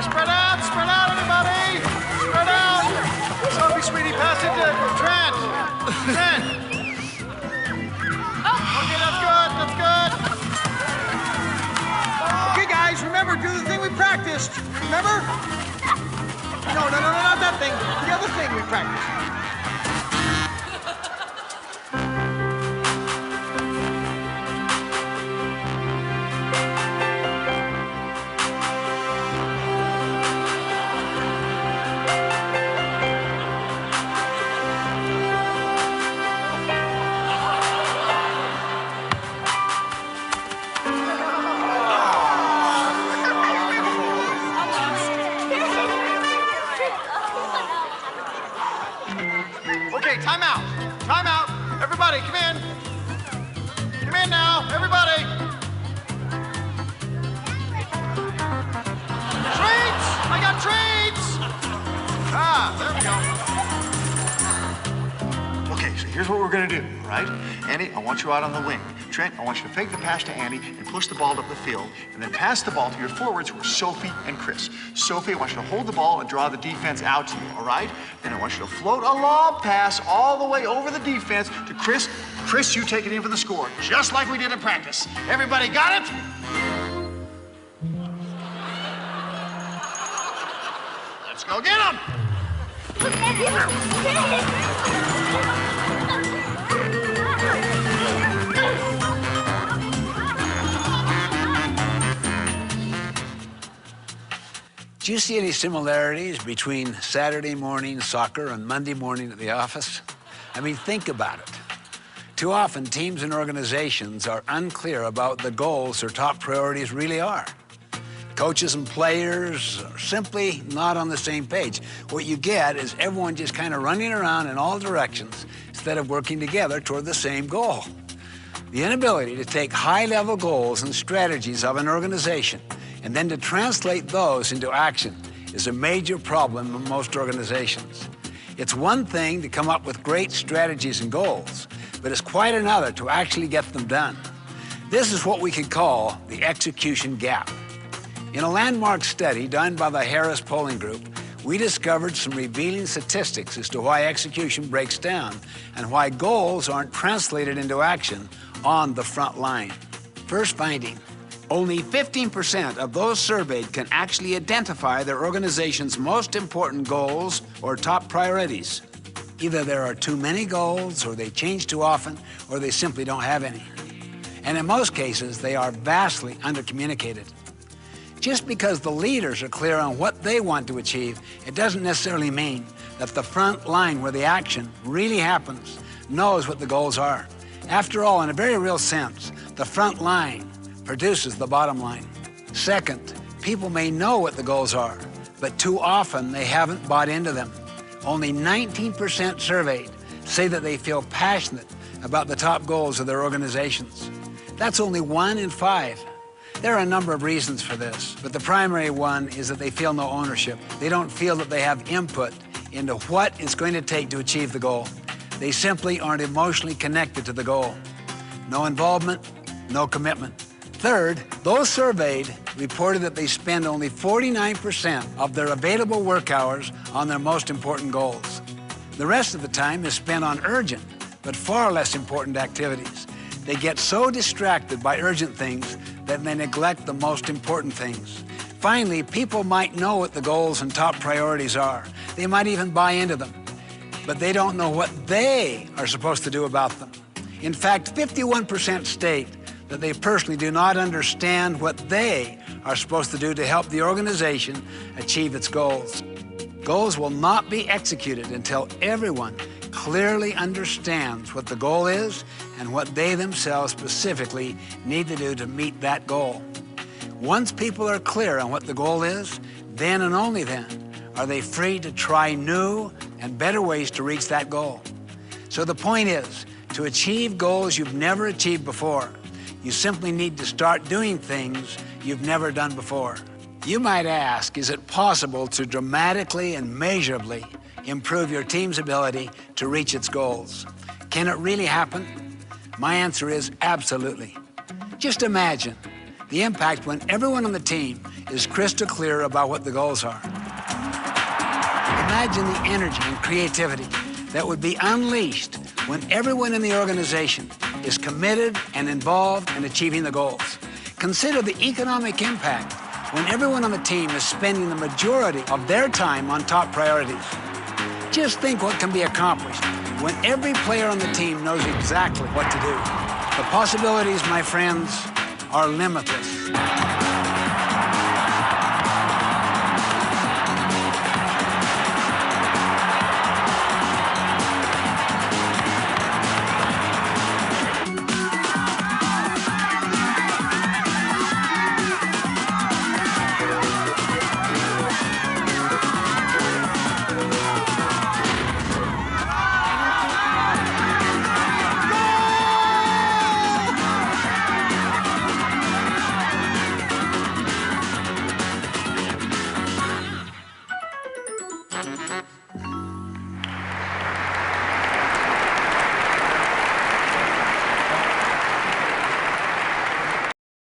Spread out, everybody! Spread out! Sophie, sweetie, pass it to Trent. Trent! Okay, that's good. Okay, guys, remember, do the thing we practiced. Remember? No, not that thing. The other thing we practiced. Okay, time out. Time out. Everybody, come in. Come in now, everybody. Treats! I got treats! Ah, there we go. Okay, so here's what we're gonna do, all right? Andy, I want you out on the wing. Trent, I want you to fake the pass to Andy and push the ball up the field, and then pass the ball to your forwards who are Sophie and Chris. Sophie, I want you to hold the ball and draw the defense out to you, all right? Then I want you to float a lob pass all the way over the defense to Chris. Chris, you take it in for the score, just like we did in practice. Everybody got it? Let's go get him! Do you see any similarities between Saturday morning soccer and Monday morning at the office? I mean, think about it. Too often, teams and organizations are unclear about the goals their top priorities really are. Coaches and players are simply not on the same page. What you get is everyone just kind of running around in all directions instead of working together toward the same goal. The inability to take high-level goals and strategies of an organization and then to translate those into action is a major problem in most organizations. It's one thing to come up with great strategies and goals, but it's quite another to actually get them done. This is what we could call the execution gap. In a landmark study done by the Harris Polling Group, we discovered some revealing statistics as to why execution breaks down and why goals aren't translated into action on the front line. First finding, only 15% of those surveyed can actually identify their organization's most important goals or top priorities. Either there are too many goals, or they change too often, or they simply don't have any. And in most cases, they are vastly undercommunicated. Just because the leaders are clear on what they want to achieve, it doesn't necessarily mean that the front line where the action really happens knows what the goals are. After all, in a very real sense, the front line produces the bottom line. Second, people may know what the goals are, but too often they haven't bought into them. Only 19% surveyed say that they feel passionate about the top goals of their organizations. That's only 1 in 5. There are a number of reasons for this, but the primary one is that they feel no ownership. They don't feel that they have input into what it's going to take to achieve the goal. They simply aren't emotionally connected to the goal. No involvement, no commitment. Third, those surveyed reported that they spend only 49% of their available work hours on their most important goals. The rest of the time is spent on urgent, but far less important activities. They get so distracted by urgent things that they neglect the most important things. Finally, people might know what the goals and top priorities are. They might even buy into them, but they don't know what they are supposed to do about them. In fact, 51% state that they personally do not understand what they are supposed to do to help the organization achieve its goals. Goals will not be executed until everyone clearly understands what the goal is and what they themselves specifically need to do to meet that goal. Once people are clear on what the goal is, then and only then are they free to try new and better ways to reach that goal. So the point is, to achieve goals you've never achieved before, you simply need to start doing things you've never done before. You might ask, is it possible to dramatically and measurably improve your team's ability to reach its goals? Can it really happen? My answer is absolutely. Just imagine the impact when everyone on the team is crystal clear about what the goals are. Imagine the energy and creativity that would be unleashed when everyone in the organization is committed and involved in achieving the goals. Consider the economic impact when everyone on the team is spending the majority of their time on top priorities. Just think what can be accomplished when every player on the team knows exactly what to do. The possibilities, my friends, are limitless.